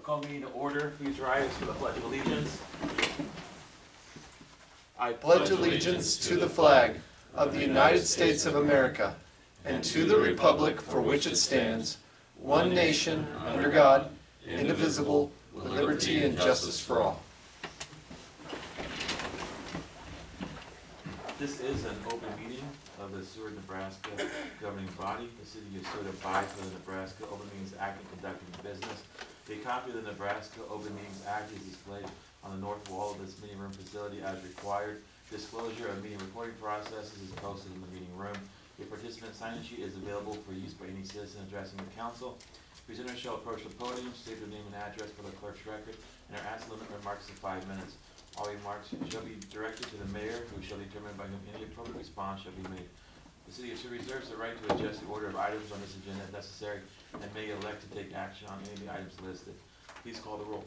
Call the meeting to order. Please rise for the Pledge of Allegiance. I pledge allegiance to the flag of the United States of America and to the republic for which it stands, one nation, under God, indivisible, with liberty and justice for all. This is an open meeting of the Seward, Nebraska governing body. The city of Seward abides by the Nebraska Open Meetings Act in conducting business. A copy of the Nebraska Open Meetings Act is displayed on the north wall of this meeting room facility as required. Disclosure of meeting recording processes is posted in the meeting room. A participant sign-in sheet is available for use by any citizen addressing the council. Presenters shall approach the podium, state their name and address for the clerk's record, and are asked to limit remarks to 5 minutes. All remarks shall be directed to the mayor, who shall determine by whom any appropriate response shall be made. The city of Seward reserves the right to adjust the order of items on this agenda if necessary, and may elect to take action on any of the items listed. Please call the roll.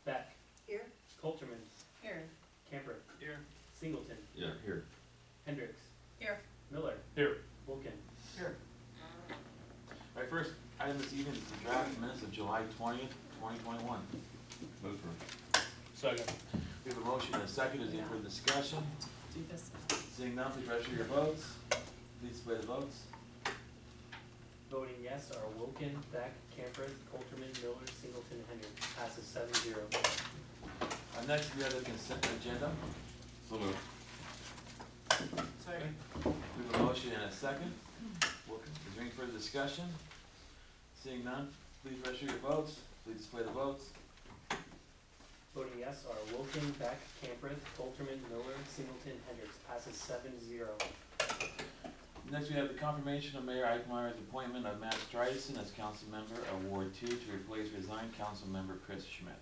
Beck. Here. Coulterman. Here. Camper. Here. Singleton. Yeah, here. Hendricks. Here. Miller. Here. Wilkin. Here. All right, first item this evening is the draft minutes of July 20th, 2021. Move Second. We have a motion and a second. Is there any further discussion? Do this. Seeing none, please register your votes. Please display the votes. Voting yes are Wilkin, Beck, Camper, Coulterman, Miller, Singleton, Hendricks. Passes 7-0. Next, we have the consent agenda. So moved. Second. We have a motion and a second. Is there any further discussion? Seeing none, please register your votes. Please display the votes. Voting yes are Wilkin, Beck, Camper, Coulterman, Miller, Singleton, Hendricks. Passes 7-0. Next, we have the confirmation of Mayor Eichmeyer's appointment of Matt Stridson as council member of Ward 2 to replace resigned council member Chris Schmidt.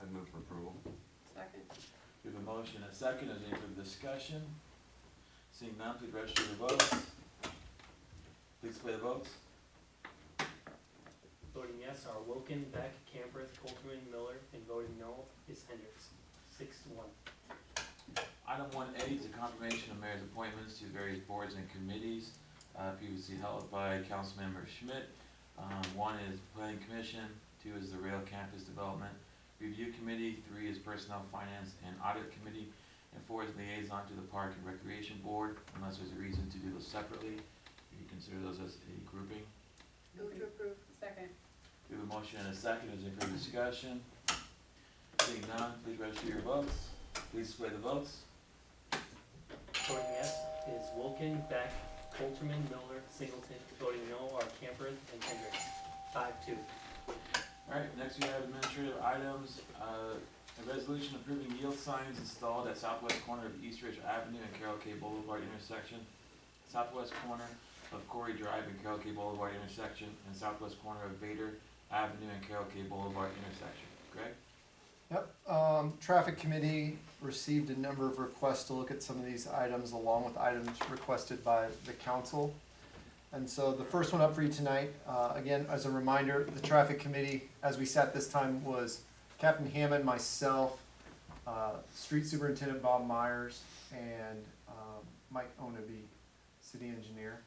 I'd move for approval. Second. We have a motion and a second. Is there any further discussion? Seeing none, please register your votes. Please display the votes. Voting yes are Wilkin, Beck, Camper, Coulterman, Miller, and voting no is Hendricks. 6-1. Item 1A is a confirmation of mayor's appointments to various boards and committees previously held by Councilmember Schmidt. 1 is Planning Commission, 2 is the Rail Campus Development Review Committee, 3 is Personnel, Finance, and Audit Committee, and 4 is Liaison to the Park and Recreation Board, unless there's a reason to do those separately. You consider those as a grouping. Move to approve. Second. We have a motion and a second. Is there further discussion? Seeing none, please register your votes. Please display the votes. Voting yes is Wilkin, Beck, Coulterman, Miller, Singleton. Voting no are Camper and Hendricks. 5-2. Alright, next we have administrative items. A resolution approving yield signs installed at southwest corner of East Ridge Avenue and Carroll K Boulevard intersection, southwest corner of Corey Drive and Carroll K Boulevard intersection, and southwest corner of Vader Avenue and Carroll K Boulevard intersection. Greg? Yep, traffic committee received a number of requests to look at some of these items along with items requested by the council. And so the first one up for you tonight, again, as a reminder, the traffic committee, as we sat this time, was Captain Hammond, myself, Street Superintendent Bob Myers, and Mike Onaby, city engineer.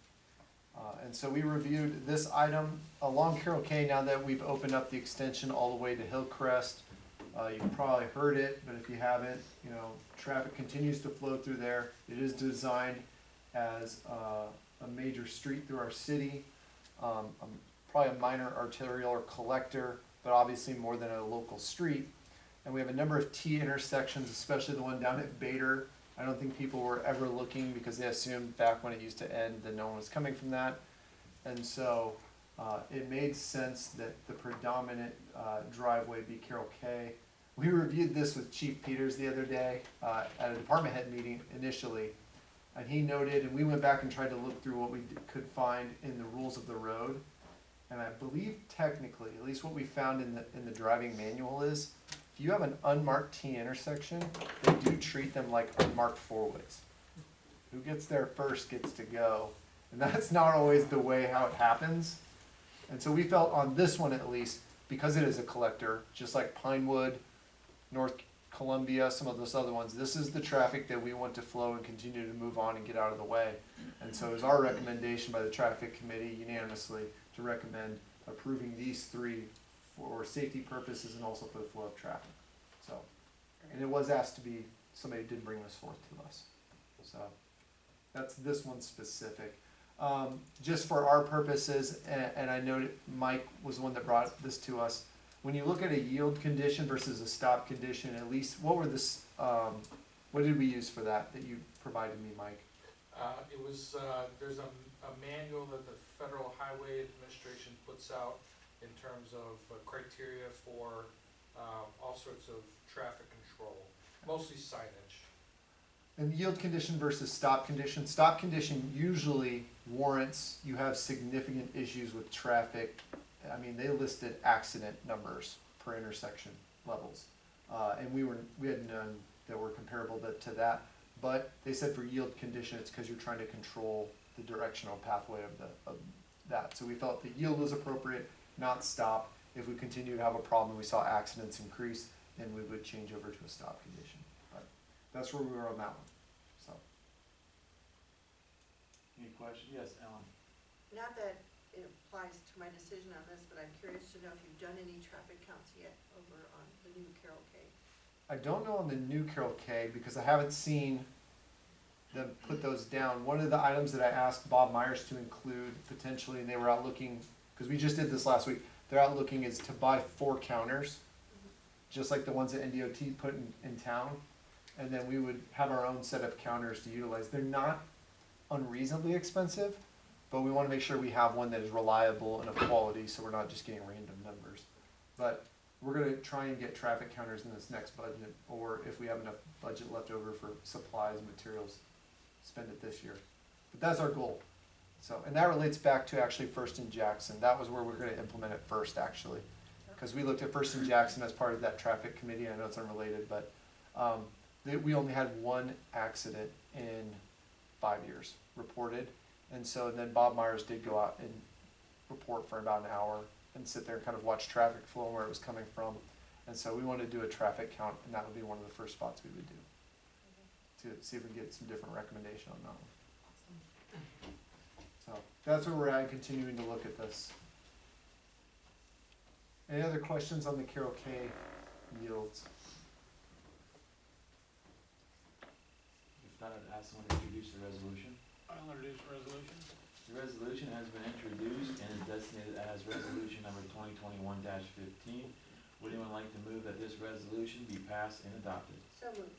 And so we reviewed this item along Carroll K. Now that we've opened up the extension all the way to Hillcrest, you've probably heard it, but if you haven't, you know, traffic continues to flow through there. It is designed as a major street through our city, probably a minor arterial or collector, but obviously more than a local street. And we have a number of T intersections, especially the one down at Bader. I don't think people were ever looking because they assumed back when it used to end that no one was coming from that. And so it made sense that the predominant driveway be Carroll K. We reviewed this with Chief Peters the other day at a department head meeting initially. And he noted, and we went back and tried to look through what we could find in the rules of the road. And I believe technically, at least what we found in the driving manual is, if you have an unmarked T intersection, they do treat them like unmarked four-ways. Who gets there first gets to go. And that's not always the way how it happens. And so we felt on this one at least, because it is a collector, just like Pinewood, North Columbia, some of those other ones. This is the traffic that we want to flow and continue to move on and get out of the way. And so it was our recommendation by the traffic committee unanimously to recommend approving these three for safety purposes and also for the flow of traffic. So, and it was asked to be, somebody did bring this forth to us. So that's this one specific. Just for our purposes, and I know Mike was the one that brought this to us. When you look at a yield condition versus a stop condition, at least what were this? What did we use for that you provided me, Mike? It was, there's a manual that the Federal Highway Administration puts out in terms of criteria for all sorts of traffic control, mostly signage. And yield condition versus stop condition. Stop condition usually warrants you have significant issues with traffic. I mean, they listed accident numbers per intersection levels. And we had none that were comparable to that. But they said for yield condition, it's because you're trying to control the directional pathway of that. So we felt the yield was appropriate, not stop. If we continue to have a problem and we saw accidents increase, then we would change over to a stop condition. But that's where we were on that one. So. Any questions? Yes, Ellen? Not that it applies to my decision on this, but I'm curious to know if you've done any traffic counts yet over on the new Carroll K. I don't know on the new Carroll K because I haven't seen them put those down. One of the items that I asked Bob Myers to include potentially, and they were out looking, because we just did this last week, they're out looking is to buy 4 counters, just like the ones that NDOT put in town. And then we would have our own set of counters to utilize. They're not unreasonably expensive, but we want to make sure we have one that is reliable and of quality so we're not just getting random numbers. But we're going to try and get traffic counters in this next budget, or if we have enough budget left over for supplies, materials, spend it this year. But that's our goal. So, and that relates back to actually First and Jackson. That was where we're going to implement it first, actually, because we looked at First and Jackson as part of that traffic committee. I know it's unrelated, but we only had 1 accident in 5 years reported. And so then Bob Myers did go out and report for about an hour and sit there and kind of watch traffic flow and where it was coming from. And so we wanted to do a traffic count, and that would be one of the first spots we would do to see if we can get some different recommendation on that one. So that's where we're at, continuing to look at this. Any other questions on the Carroll K yields? If not, I'd ask someone to introduce the resolution. I'll introduce the resolution. The resolution has been introduced and is designated as resolution number 2021-15. Would anyone like to move that this resolution be passed and adopted? So moved.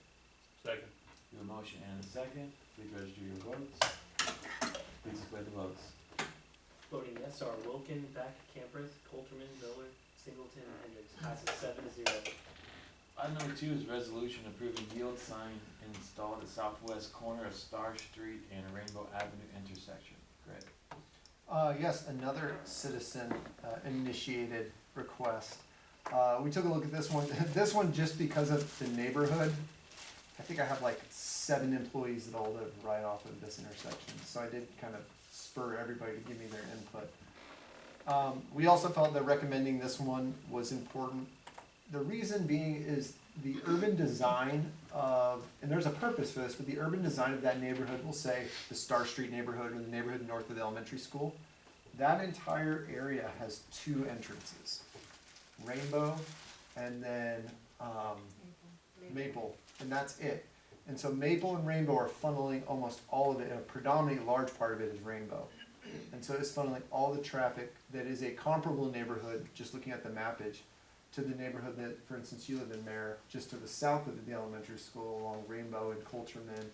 Second. We have a motion and a second. Please register your votes. Please display the votes. Voting yes are Wilkin, Beck, Campereth, Colterman, Miller, Singleton, and Hendricks. Passes 7-0. Item number 2 is resolution approving yield sign installed at southwest corner of Star Street and Rainbow Avenue intersection. Greg? Yes, another citizen initiated request. We took a look at this one. This one just because of the neighborhood. I think I have like 7 employees that all live right off of this intersection. So I did kind of spur everybody to give me their input. We also felt that recommending this one was important. The reason being is the urban design of, and there's a purpose for this, but the urban design of that neighborhood, will say the Star Street neighborhood or the neighborhood north of the elementary school, that entire area has 2 entrances, Rainbow and then Maple, and that's it. And so Maple and Rainbow are funneling almost all of it, and a predominantly large part of it is Rainbow. And so it's funneling all the traffic that is a comparable neighborhood, just looking at the mappage, to the neighborhood that, for instance, you live in there, just to the south of the elementary school along Rainbow and Colterman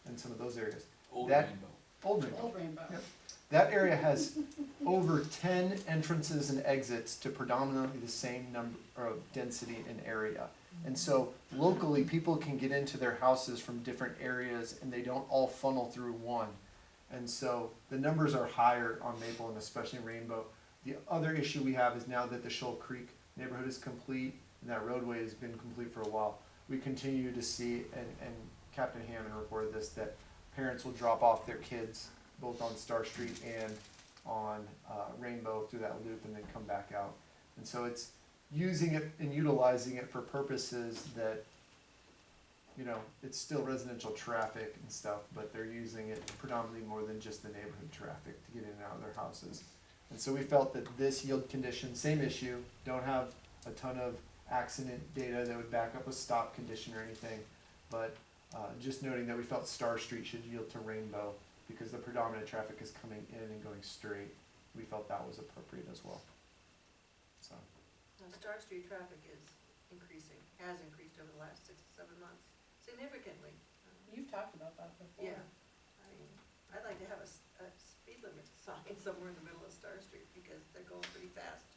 and some of those areas. Old That- Rainbow. Old Rainbow. Old Rainbow. Yep. That area has over 10 entrances and exits to predominantly the same number of density and area. And so locally, people can get into their houses from different areas and they don't all funnel through one. And so the numbers are higher on Maple and especially Rainbow. The other issue we have is now that the Shoal Creek neighborhood is complete and that roadway has been complete for a while, we continue to see, and Captain Hammond reported this, that parents will drop off their kids both on Star Street and on Rainbow through that loop and then come back out. And so it's using it and utilizing it for purposes that you know, it's still residential traffic and stuff, but they're using it predominantly more than just the neighborhood traffic to get in and out of their houses. And so we felt that this yield condition, same issue, don't have a ton of accident data that would back up a stop condition or anything, but just noting that we felt Star Street should yield to Rainbow because the predominant traffic is coming in and going straight. We felt that was appropriate as well. So, Now, Star Street traffic is increasing, has increased over the last 6 to 7 months, significantly. You've talked about that before. Yeah, I mean, I'd like to have a speed limit sign somewhere in the middle of Star Street because they're going pretty fast.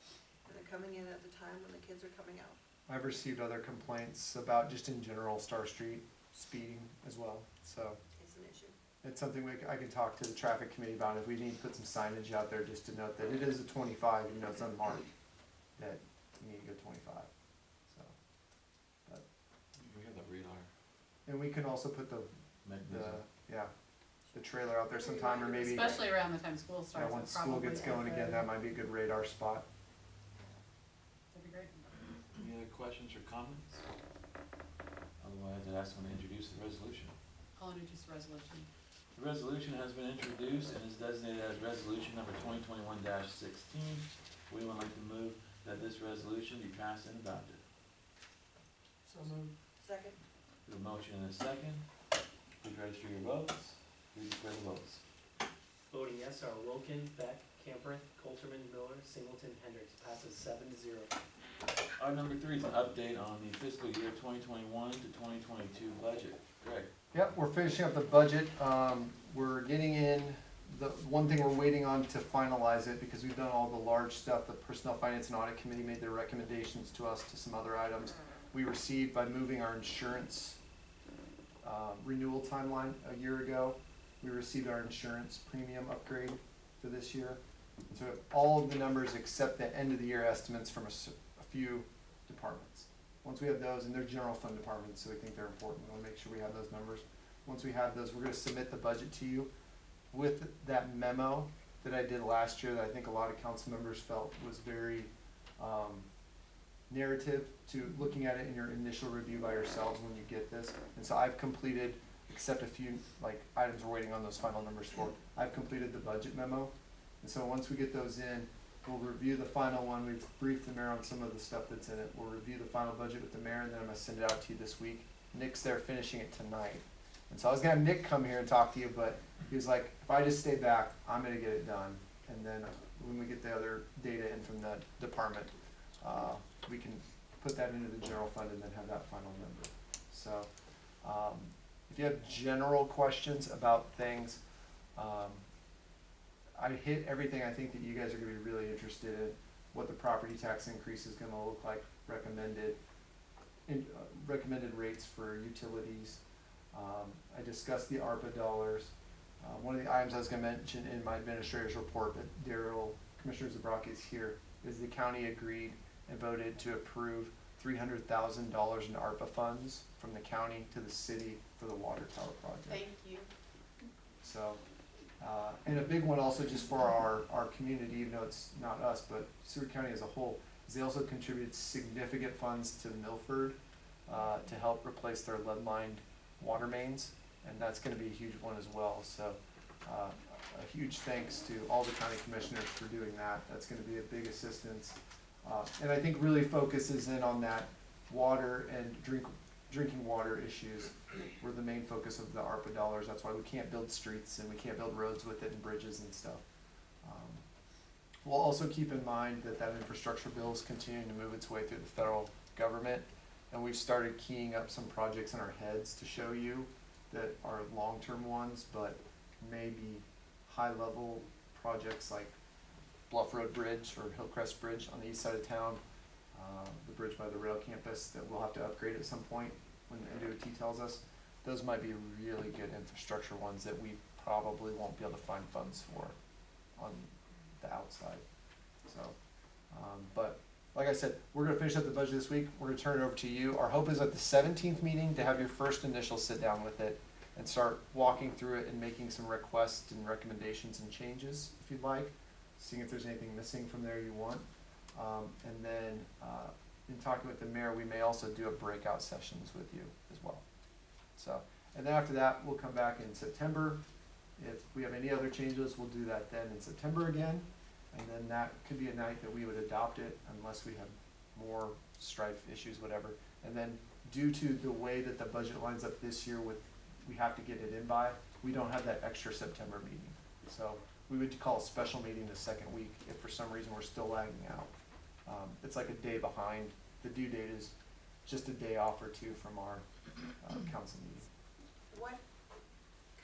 And they're coming in at the time when the kids are coming out. I've received other complaints about just in general Star Street speeding as well, so It's an issue. it's something I can talk to the traffic committee about if we need to put some signage out there just to note that it is a 25, even though it's unmarked, that you need to go 25, so. But, We have the radar and we can also put the mechanism. the trailer out there sometime, or maybe, Especially around the time school yeah, starts. once it school probably gets going would. again, that might be a good radar spot. That'd be great. Any other questions or comments? Otherwise, I'd ask someone to introduce the resolution. I'll introduce the resolution. The resolution has been introduced and is designated as resolution number 2021-16. We would like to move that this resolution be passed and adopted. So moved. Second? We have a motion and a second. Please register your votes. Please declare the votes. Voting yes are Wilkin, Beck, Campereth, Coulterman, Miller, Singleton, Hendricks. Passes 7-0. Item number 3 is an update on the fiscal year 2021 to 2022 budget. Greg? Yep, we're finishing up the budget. We're getting in, the one thing we're waiting on to finalize it, because we've done all the large stuff. The Personnel Finance and Audit Committee made their recommendations to us to some other items. We received, by moving our insurance renewal timeline a year ago, we received our insurance premium upgrade for this year. And so we have all of the numbers except the end of the year estimates from a few departments. Once we have those, and they're general fund departments, so we think they're important, we wanna make sure we have those numbers. Once we have those, we're gonna submit the budget to you with that memo that I did last year that I think a lot of council members felt was very narrative to looking at it in your initial review by yourselves when you get this. And so I've completed, except a few like items we're waiting on those final numbers for, I've completed the budget memo. And so once we get those in, we'll review the final one. We've briefed the mayor on some of the stuff that's in it. We'll review the final budget with the mayor, and then I'm gonna send it out to you this week. Nick's there finishing it tonight. And so I was gonna have Nick come here and talk to you, but he was like, if I just stay back, I'm gonna get it done. And then when we get the other data in from the department, we can put that into the general fund and then have that final number. So, if you have general questions about things, I hit everything I think that you guys are gonna be really interested in, what the property tax increase is gonna look like, recommended rates for utilities. I discussed the ARPA dollars. One of the items I was gonna mention in my administrator's report that Commissioner Zabrock is here, is the county agreed and voted to approve $300,000 in ARPA funds from the county to the city for the water tower project. Thank you. So, and a big one also just for our community, even though it's not us, but Seward County as a whole, is they also contributed significant funds to Milford to help replace their lead-lined water mains, and that's gonna be a huge one as well. So, a huge thanks to all the county commissioners for doing that. That's gonna be a big assistance. And I think really focuses in on that water and drinking water issues were the main focus of the ARPA dollars. That's why we can't build streets and we can't build roads with it and bridges and stuff. We'll also keep in mind that that infrastructure bill is continuing to move its way through the federal government, and we've started keying up some projects in our heads to show you that are long-term ones, but maybe high-level projects like Bluff Road Bridge or Hillcrest Bridge on the east side of town, the bridge by the rail campus that we'll have to upgrade at some point when NDOT tells us. Those might be really good infrastructure ones that we probably won't be able to find funds for on the outside. So, but like I said, we're gonna finish up the budget this week. We're gonna turn it over to you. Our hope is at the 17th meeting to have your first initial sit down with it and start walking through it and making some requests and recommendations and changes if you'd like, seeing if there's anything missing from there you want. And then in talking with the mayor, we may also do a breakout sessions with you as well. So, and then after that, we'll come back in September. If we have any other changes, we'll do that then in September again. And then that could be a night that we would adopt it unless we have more strife issues, whatever. And then due to the way that the budget lines up this year with, we have to get it in by, we don't have that extra September meeting. So we would call a special meeting the second week if for some reason we're still lagging out. It's like a day behind. The due date is just a day off or two from our council meeting. What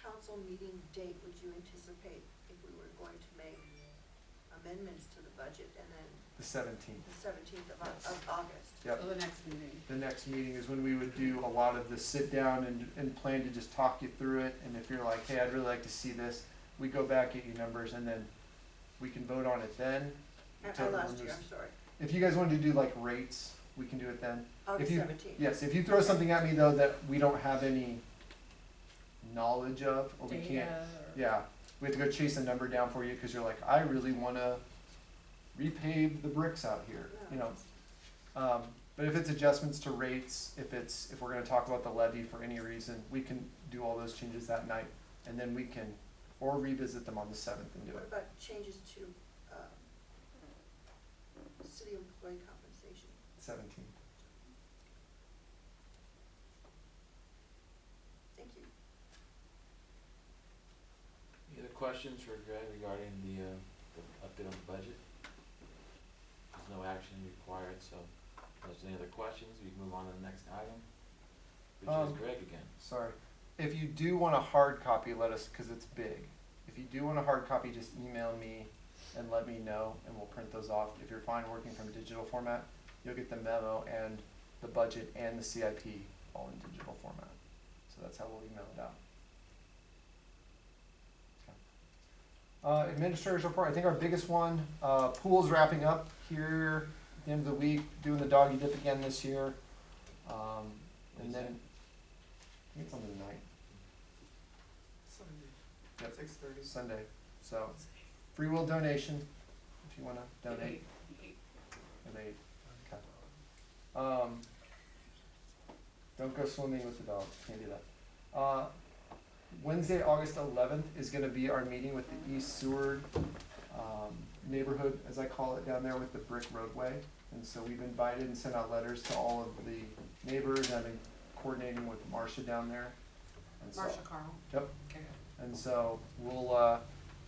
council meeting date would you anticipate if we were going to make amendments to the budget and then The 17th. the 17th of August? Yep. So the next meeting. The next meeting is when we would do a lot of the sit down and plan to just talk you through it. And if you're like, hey, I'd really like to see this, we go back, get you numbers, and then we can vote on it then. I until it lost you, removes- I'm sorry. If you guys wanted to do like rates, we can do it then. August you- 17th. Yes, if you throw something at me though that we don't have any knowledge of, or we can't, Data or- yeah, we have to go chase a number down for you because you're like, I really wanna repave the bricks out here, you know. But if it's adjustments to rates, if we're gonna talk about the levy for any reason, we can do all those changes that night. And then we can, or revisit them on the 7th and do What it. about changes to city employee compensation? 17. Thank you. Any other questions for Greg regarding the update on the budget? There's no action required, so if there's any other questions, we can move on to the next item, which is Greg again. Sorry. If you do want a hard copy, let us, because it's big. If you do want a hard copy, just email me and let me know, and we'll print those off. If you're fine working from digital format, you'll get the memo and the budget and the CIP all in digital format. So that's how we'll email it out. Okay. Administrator's report, I think our biggest one, pool's wrapping up here at the end of the week, doing the doggy dip again this year. And then, I think it's on the 9th. Yep. 6:30. Sunday, so free will donation, if you wanna donate. At 8, okay. Don't go swimming with the dog, can't do that. Wednesday, August 11th is gonna be our meeting with the East Seward, neighborhood, as I call it, down there with the brick roadway. And so we've invited and sent out letters to all of the neighbors, I've been coordinating with Marcia down there. And so- Marcia Carl. Yep. Okay. And so we'll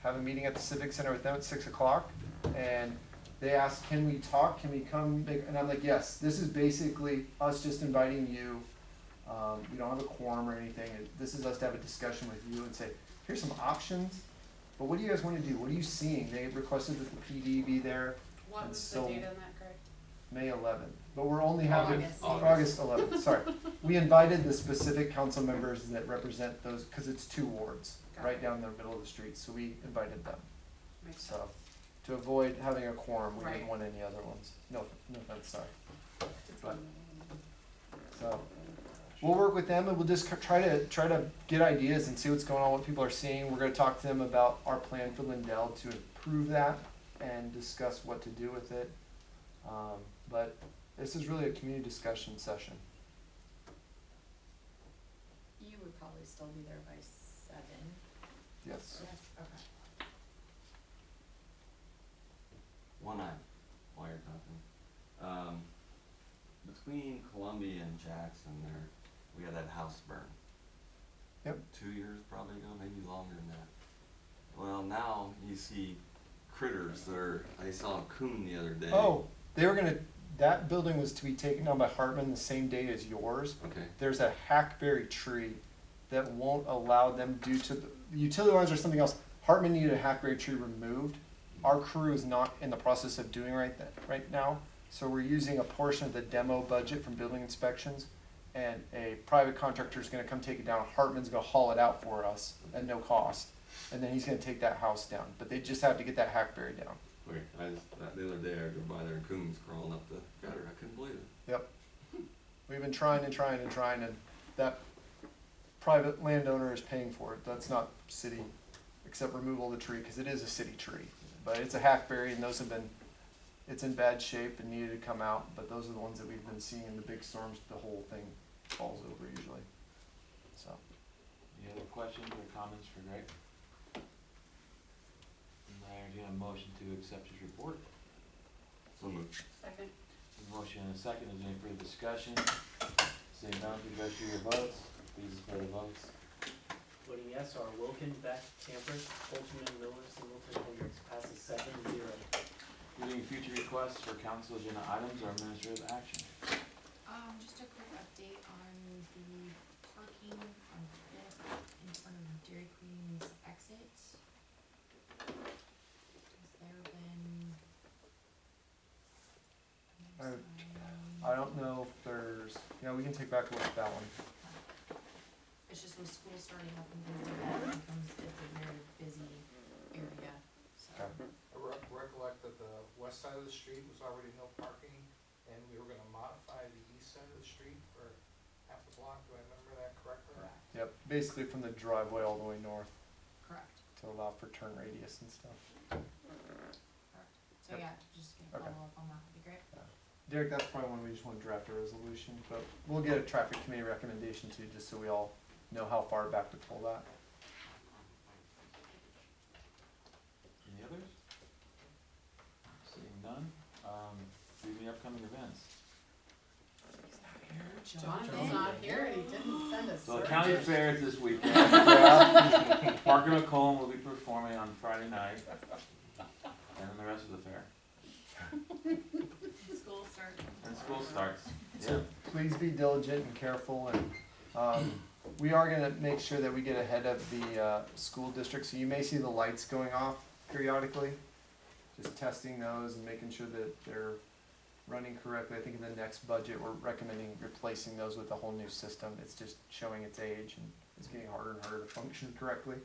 have a meeting at the Civic Center with them at 6 o'clock. And they asked, can we talk, can we come, and I'm like, yes, this is basically us just inviting you. We don't have a quorum or anything. This is us to have a discussion with you and say, here's some options, but what do you guys want to do? What are you seeing? They requested that the PD be there. What And was so- the date on that, Greg? May 11th, but we're only having, August. August 11th, sorry. We invited the specific council members that represent those, because it's 2 wards, Got right it. down the middle of the street, so we invited them. Makes So, sense. to avoid having a quorum, we Right. didn't want any other ones. No offense, sorry. It's but- on So, we'll work with them and we'll just try to get ideas and see what's going on, what people are seeing. We're gonna talk to them about our plan for Lindell to improve that and discuss what to do with it. But this is really a community discussion session. You would probably still be there by 7. Yes. Yes, okay. One item while you're talking. Between Columbia and Jackson there, we had that house burn. Yep. 2 years probably ago, maybe longer than that. Well, now you see critters that are, I saw a coon the other day. Oh, that building was to be taken down by Hartman the same day as yours. Okay, There's a hackberry tree that won't allow them due to, the utility lines or something else. Hartman needed a hackberry tree removed. Our crew is not in the process of doing right now. So we're using a portion of the demo budget from building inspections, and a private contractor is gonna come take it down. Hartman's gonna haul it out for us at no cost, and then he's gonna take that house down. But they just have to get that hackberry down. okay, the other day I drove by there and coons crawling up the gutter, I couldn't believe it. Yep. We've been trying, and that private landowner is paying for it. That's not city, except removal of the tree, because it is a city tree. But it's a hackberry, and those have been, it's in bad shape and needed to come out, but those are the ones that we've been seeing in the big storms, the whole thing falls over usually. So, Any other questions or comments for Greg? And I entertain a motion to accept his report. So moved. Second. A motion and a second, is there any further discussion? Seeing none, please register your votes. Please display the votes. Voting yes are Wilkin, Beck, Camper, Coltman, Miller, Singleton, Hendricks. Passes 7-0. Including future requests for council agenda items or administrative action. Just a quick update on the parking on Fifth in front of Dairy Queen's exit. Has there been? I don't know if there's, yeah, we can take back a look at that one. It's just with school starting up and things like that, it becomes, it's a very busy area, so. Okay. I recollect that the west side of the street was already no parking, and we were gonna modify the east side of the street for half a block, do I remember that correctly? Correct, Yep, basically from the driveway all the way north correct, to allow for turn radius and stuff. correct. So Yep. yeah, just gonna Okay. follow up on that, would be great. Derek, that's probably one we just want to draft a resolution, but we'll get a traffic committee recommendation too, just so we all know how far back to pull that. Any others? Seeing none, do any upcoming events? Jonathan's not here and he didn't send us. So the county fair is this weekend. Yeah. Parker McComb will be performing on Friday night, and then the rest of the fair. School starts. And school starts, yeah. So please be diligent and careful, and we are gonna make sure that we get ahead of the school district, so you may see the lights going off periodically. Just testing those and making sure that they're running correctly. I think in the next budget, we're recommending replacing those with a whole new system. It's just showing its age and it's getting harder and harder to function correctly.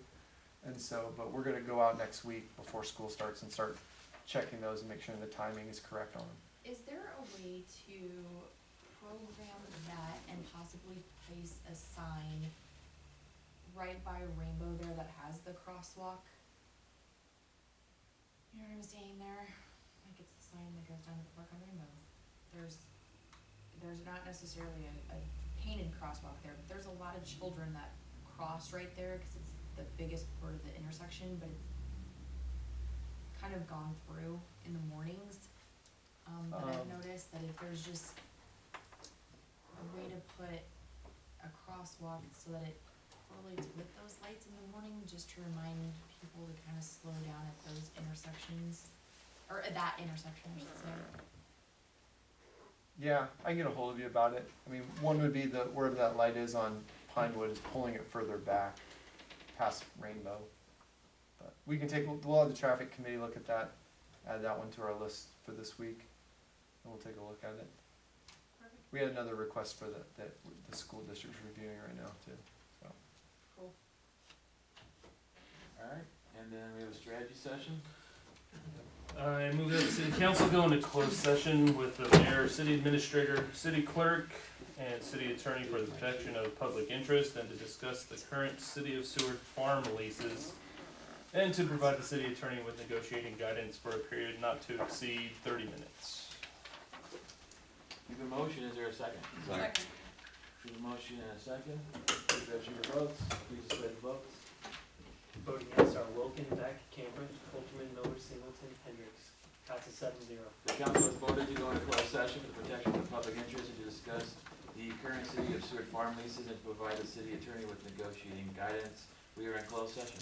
And so, but we're gonna go out next week before school starts and start checking those and make sure the timing is correct on them. Is there a way to program that and possibly place a sign right by Rainbow there that has the crosswalk? You know what I'm saying there? Like it's the sign that goes down to the park on Rainbow. There's not necessarily a painted crosswalk there, but there's a lot of children that cross right there because it's the biggest part of the intersection, but it's kind of gone through in the mornings. But I've noticed that if there's just a way to put a crosswalk so that it correlates with those lights in the morning, just to remind people to kind of slow down at those intersections, or at that intersection, I should say. Yeah, I can get a hold of you about it. I mean, one would be the, wherever that light is on Pinewood is pulling it further back past Rainbow. But we can take, we'll have the traffic committee look at that, add that one to our list for this week, and we'll take a look at it. Perfect. We had another request for that the school district's reviewing right now too, so. Cool. Alright, and then we have a strategy session. I move that the city council go into closed session with the mayor, city administrator, city clerk, and city attorney for the protection of public interest, and to discuss the current city of Seward farm leases, and to provide the city attorney with negotiating guidance for a period not to exceed 30 minutes. You have a motion, is there a second? Second. We have a motion and a second. Please register your votes. Please display the votes. Voting yes are Wilkin, Beck, Camper, Coltman, Miller, Singleton, Hendricks. Passes 7-0. The council has voted to go into closed session for the protection of the public interest and to discuss the current city of Seward farm leases and to provide the city attorney with negotiating guidance. We are in closed session.